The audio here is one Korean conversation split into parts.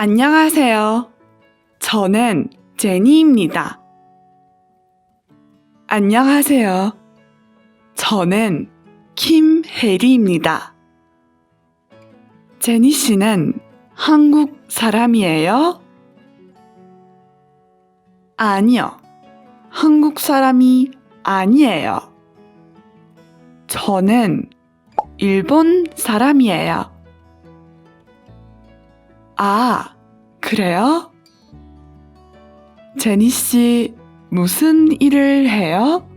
안녕하세요. 저는 제니입니다. 안녕하세요. 저는 김혜리입니다. 제니 씨는 한국 사람이에요? 아니요. 한국 사람이 아니에요. 저는 일본 사람이에요. 아, 그래요? 제니 씨 무슨 일을 해요?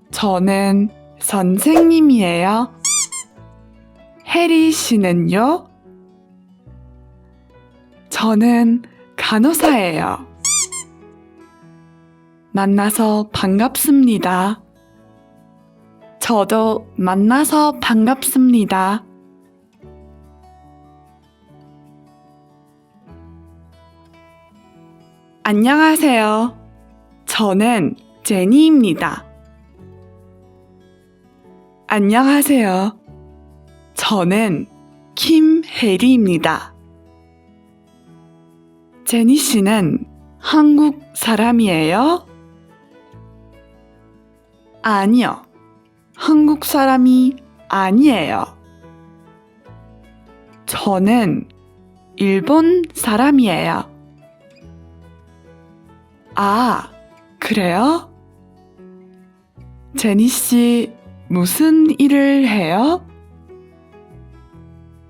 저는 선생님이에요. 혜리 씨는요? 저는 간호사예요. 만나서 반갑습니다. 저도 만나서 반갑습니다. 안녕하세요. 저는 제니입니다. 안녕하세요. 저는 김혜리입니다. 제니 씨는 한국 사람이에요? 아니요. 한국 사람이 아니에요. 저는 일본 사람이에요. 아, 그래요? 제니 씨 무슨 일을 해요?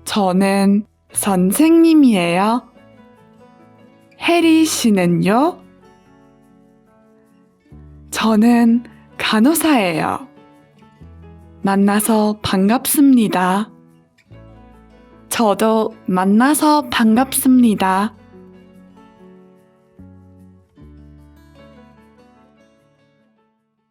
저는 선생님이에요. 혜리 씨는요? 저는 간호사예요. 만나서 반갑습니다. 저도 만나서 반갑습니다.